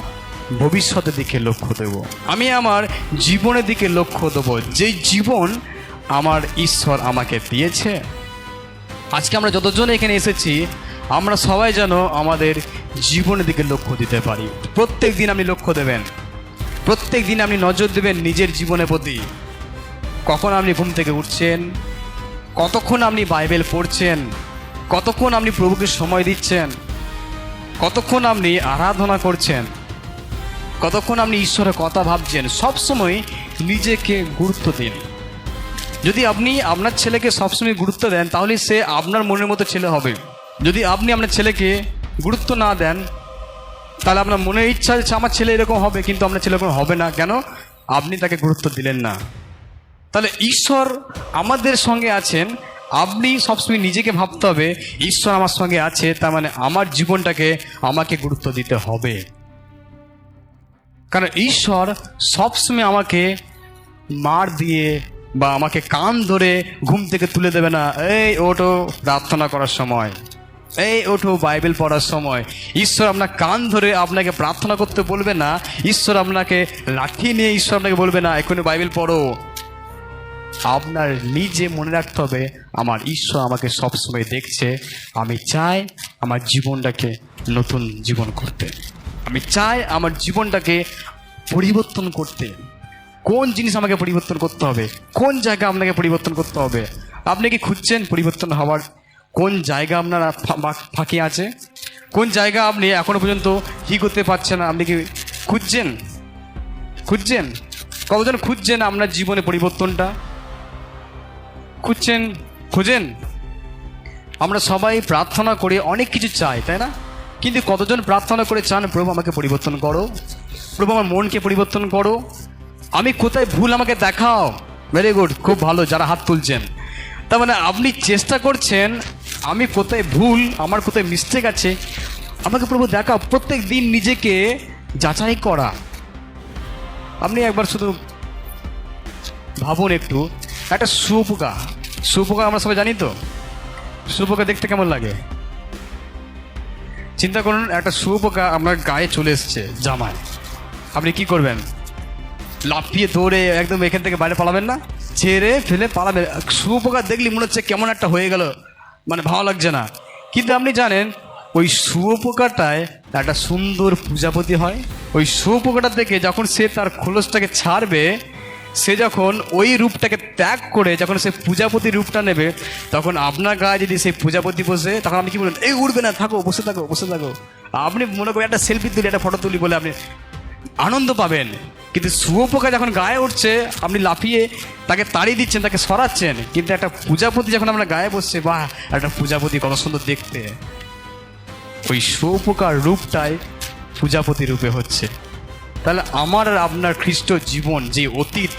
Speaker 1: ভবিষ্যতের দিকে লক্ষ্য দেব, আমি আমার জীবনের দিকে লক্ষ্য দেব, যেই জীবন আমার ঈশ্বর আমাকে দিয়েছে। আজকে আমরা যতজন এখানে এসেছি, আমরা সবাই যেন আমাদের জীবনের দিকে লক্ষ্য দিতে পারি। প্রত্যেক দিন আপনি লক্ষ্য দেবেন, প্রত্যেক দিন আপনি নজর দেবেন নিজের জীবনের প্রতি। কখন আপনি ঘুম থেকে উঠছেন, কতক্ষণ আপনি বাইবেল পড়ছেন, কতক্ষণ আপনি প্রভুকে সময় দিচ্ছেন, কতক্ষণ আপনি আরাধনা করছেন, কতক্ষণ আপনি ঈশ্বরের কথা ভাবছেন। সবসময় নিজেকে গুরুত্ব দিন। যদি আপনি আপনার ছেলেকে সবসময় গুরুত্ব দেন, তাহলে সে আপনার মনের মতো ছেলে হবে। যদি আপনি আপনার ছেলেকে গুরুত্ব না দেন, তাহলে আপনার মনের ইচ্ছা আছে আমার ছেলে এরকম হবে, কিন্তু আপনার ছেলে এরকম হবে না। কেন? আপনি তাকে গুরুত্ব দিলেন না। তাহলে ঈশ্বর আমাদের সঙ্গে আছেন, আপনি সবসময় নিজেকে ভাবতে হবে ঈশ্বর আমার সঙ্গে আছে, তার মানে আমার জীবনটাকে আমাকে গুরুত্ব দিতে হবে। কারণ ঈশ্বর সবসময় আমাকে মার দিয়ে বা আমাকে কান ধরে ঘুম থেকে তুলে দেবে না, এই ওঠো প্রার্থনা করার সময়, এই ওঠো বাইবেল পড়ার সময়। ঈশ্বর আপনার কান ধরে আপনাকে প্রার্থনা করতে বলবে না, ঈশ্বর আপনাকে লাঠি নিয়ে ঈশ্বর আপনাকে বলবে না এখনই বাইবেল পড়ো। আপনার নিজে মনে রাখতে হবে আমার ঈশ্বর আমাকে সবসময় দেখছে, আমি চাই আমার জীবনটাকে নতুন জীবন করতে, আমি চাই আমার জীবনটাকে পরিবর্তন করতে। কোন জিনিস আমাকে পরিবর্তন করতে হবে, কোন জায়গা আপনাকে পরিবর্তন করতে হবে? আপনি কি খুঁজছেন পরিবর্তন হওয়ার? কোন জায়গা আপনার ফাঁকি আছে? কোন জায়গা আপনি এখনো পর্যন্ত কি করতে পারছেন না? আপনি কি খুঁজছেন? খুঁজছেন? কতজন খুঁজছেন আপনার জীবনে পরিবর্তনটা? খুঁজছেন? খুঁজেন? আমরা সবাই প্রার্থনা করে অনেক কিছু চাই, তাই না? কিন্তু কতজন প্রার্থনা করে চান প্রভু আমাকে পরিবর্তন করো, প্রভু আমার মনকে পরিবর্তন করো, আমি কোথায় ভুল আমাকে দেখাও। ভেরি গুড, খুব ভালো যারা হাত তুলছেন। তার মানে আপনি চেষ্টা করছেন আমি কোথায় ভুল, আমার কোথায় মিস্টেক আছে, আমাকে প্রভু দেখাও। প্রত্যেক দিন নিজেকে যাচাই করা। আপনি একবার শুধু ভাবুন একটু, একটা শুয়োপোকা, শুয়োপোকা আমরা সবাই জানি তো, শুয়োপোকা দেখতে কেমন লাগে? চিন্তা করুন একটা শুয়োপোকা আপনার গায়ে চলে এসছে জামায়, আপনি কি করবেন? লাফিয়ে দৌড়ে একদম এখান থেকে বাইরে পালাবেন না? ছেড়ে ফেলে পালাবেন। শুয়োপোকা দেখলি মনে হচ্ছে কেমন একটা হয়ে গেল, মানে ভালো লাগছে না। কিন্তু আপনি জানেন ওই শুয়োপোকাটায় একটা সুন্দর প্রজাপতি হয়। ওই শুয়োপোকাটা থেকে যখন সে তার খোলসটাকে ছাড়বে, সে যখন ওই রূপটাকে ত্যাগ করে যখন সে প্রজাপতি রূপটা নেবে, তখন আপনার গায়ে যদি সেই প্রজাপতি বসে, তখন আপনি কি বলেন? এই উঠবে না, থাকো, বসে থাকো, বসে থাকো। আপনি মনে করেন একটা সেলফি তুলি, একটা ফটো তুলি বলে আপনি আনন্দ পাবেন। কিন্তু শুয়োপোকা যখন গায়ে উঠছে, আপনি লাফিয়ে তাকে তাড়িয়ে দিচ্ছেন, তাকে সরাচ্ছেন। কিন্তু একটা প্রজাপতি যখন আমরা গায়ে বসছে, বাহ একটা প্রজাপতি কত সুন্দর দেখতে, ওই শুয়োপোকার রূপটাই প্রজাপতি রূপে হচ্ছে। তাহলে আমার আর আপনার খ্রিস্ট জীবন যে অতীত,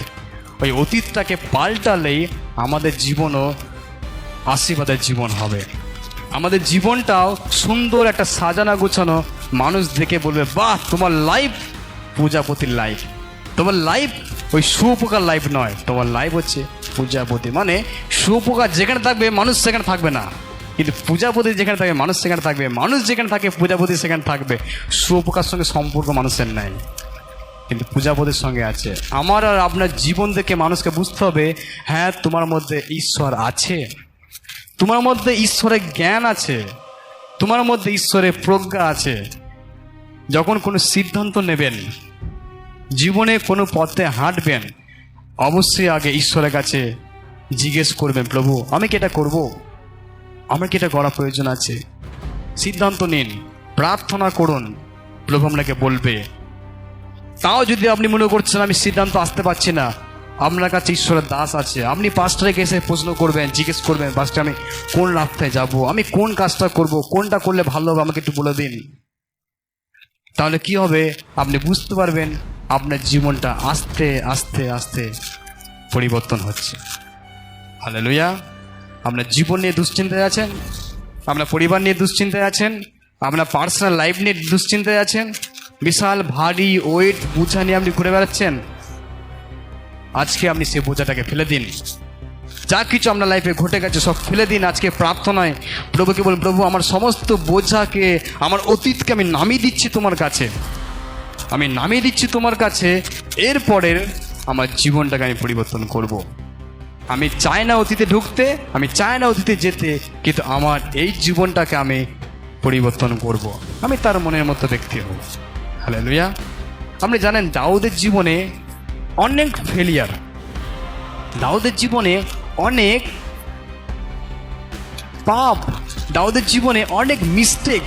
Speaker 1: ওই অতীতটাকে পাল্টালেই আমাদের জীবনও আশীর্বাদের জীবন হবে। আমাদের জীবনটাও সুন্দর একটা সাজানো গোছানো, মানুষ দেখে বলবে বাহ তোমার লাইফ প্রজাপতির লাইফ, তোমার লাইফ ওই শুয়োপোকার লাইফ নয়, তোমার লাইফ হচ্ছে প্রজাপতি। মানে শুয়োপোকা যেখানে থাকবে মানুষ সেখানে থাকবে না, কিন্তু প্রজাপতি যেখানে থাকবে মানুষ সেখানে থাকবে, মানুষ যেখানে থাকে প্রজাপতি সেখানে থাকবে। শুয়োপোকার সঙ্গে সম্পর্ক মানুষের নাই, কিন্তু প্রজাপতির সঙ্গে আছে। আমার আর আপনার জীবন থেকে মানুষকে বুঝতে হবে হ্যাঁ তোমার মধ্যে ঈশ্বর আছে, তোমার মধ্যে ঈশ্বরের জ্ঞান আছে, তোমার মধ্যে ঈশ্বরের প্রজ্ঞা আছে। যখন কোনো সিদ্ধান্ত নেবেন, জীবনে কোনো পথে হাঁটবেন, অবশ্যই আগে ঈশ্বরের কাছে জিজ্ঞেস করবেন প্রভু আমি কি এটা করবো, আমার কি এটা করা প্রয়োজন আছে? সিদ্ধান্ত নিন, প্রার্থনা করুন, প্রভু আপনাকে বলবে। তাও যদি আপনি মনে করছেন আমি সিদ্ধান্ত আসতে পারছি না, আপনার কাছে ঈশ্বরের দাস আছে, আপনি পাস্টারকে এসে প্রশ্ন করবেন, জিজ্ঞেস করবেন পাস্টার আমি কোন রাস্তায় যাব, আমি কোন কাজটা করব, কোনটা করলে ভালো হবে আমাকে একটু বলে দিন। তাহলে কি হবে? আপনি বুঝতে পারবেন আপনার জীবনটা আস্তে আস্তে আস্তে পরিবর্তন হচ্ছে। হালেলুয়া। আপনার জীবন নিয়ে দুশ্চিন্তায় আছেন, আপনার পরিবার নিয়ে দুশ্চিন্তায় আছেন, আপনার পার্সোনাল লাইফ নিয়ে দুশ্চিন্তায় আছেন, বিশাল ভারী ওয়েট বোঝা নিয়ে আপনি ঘুরে বেড়াচ্ছেন, আজকে আপনি সেই বোঝাটাকে ফেলে দিন। যা কিছু আপনার লাইফে ঘটে গেছে সব ফেলে দিন। আজকে প্রার্থনায় প্রভুকে বলুন, প্রভু আমার সমস্ত বোঝাকে, আমার অতীতকে আমি নামিয়ে দিচ্ছি তোমার কাছে, আমি নামিয়ে দিচ্ছি তোমার কাছে। এরপরের আমার জীবনটাকে আমি পরিবর্তন করব। আমি চাই না অতীতে ঢুকতে, আমি চাই না অতীতে যেতে, কিন্তু আমার এই জীবনটাকে আমি পরিবর্তন করব। আমি তার মনের মতো ব্যক্তি হব। হালেলুয়া। আপনি জানেন দাউদের জীবনে অনেক ফেলিয়ার, দাউদের জীবনে অনেক পাপ, দাউদের জীবনে অনেক মিস্টেক,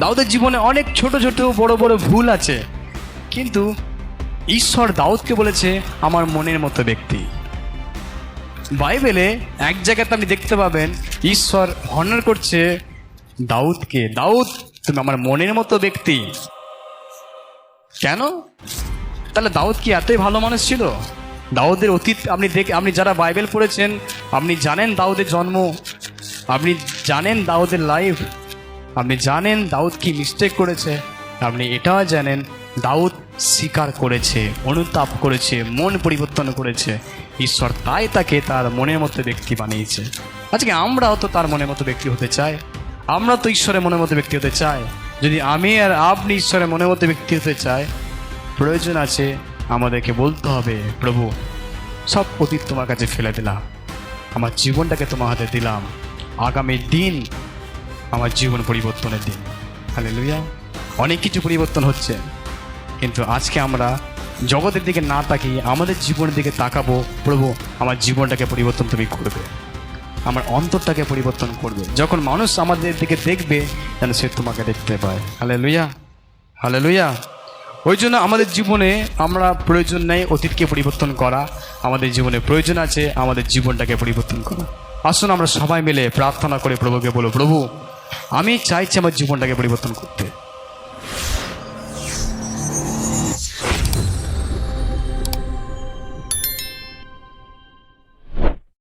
Speaker 1: দাউদের জীবনে অনেক ছোট ছোট বড় বড় ভুল আছে, কিন্তু ঈশ্বর দাউদকে বলেছে আমার মনের মতো ব্যক্তি। বাইবেলে এক জায়গাতে আপনি দেখতে পাবেন ঈশ্বর অনার করছে দাউদকে, দাউদ তুমি আমার মনের মতো ব্যক্তি। কেন? তাহলে দাউদ কি এতই ভালো মানুষ ছিল? দাউদের অতীত আপনি যারা বাইবেল পড়েছেন আপনি জানেন দাউদের জন্ম, আপনি জানেন দাউদের লাইফ, আপনি জানেন দাউদ কি মিস্টেক করেছে, আপনি এটাও জানেন দাউদ স্বীকার করেছে, অনুতাপ করেছে, মন পরিবর্তন করেছে। ঈশ্বর তাই তাকে তার মনের মতো ব্যক্তি বানিয়েছে। আজকে আমরাও তো তার মনের মতো ব্যক্তি হতে চাই, আমরা তো ঈশ্বরের মনের মতো ব্যক্তি হতে চাই। যদি আমি আর আপনি ঈশ্বরের মনের মতো ব্যক্তি হতে চাই, প্রয়োজন আছে আমাদেরকে বলতে হবে, প্রভু সব অতীত তোমার কাছে ফেলে দিলাম, আমার জীবনটাকে তোমার হাতে দিলাম, আগামী দিন আমার জীবন পরিবর্তনের দিন। হালেলুয়া। অনেক কিছু পরিবর্তন হচ্ছে, কিন্তু আজকে আমরা জগতের দিকে না তাকিয়ে আমাদের জীবনের দিকে তাকাবো। প্রভু আমার জীবনটাকে পরিবর্তন তুমি করবে, আমার অন্তরটাকে পরিবর্তন করবে। যখন মানুষ আমাদের দিকে দেখবে যেন সে তোমাকে দেখতে পায়। Hallelujah, hallelujah. ওই জন্য আমাদের জীবনে আমরা প্রয়োজন নেই অতীতকে পরিবর্তন করা, আমাদের জীবনে প্রয়োজন আছে আমাদের জীবনটাকে পরিবর্তন করা। আসুন আমরা সবাই মিলে প্রার্থনা করে প্রভুকে বলো, প্রভু আমি চাইছি আমার জীবনটাকে পরিবর্তন করতে।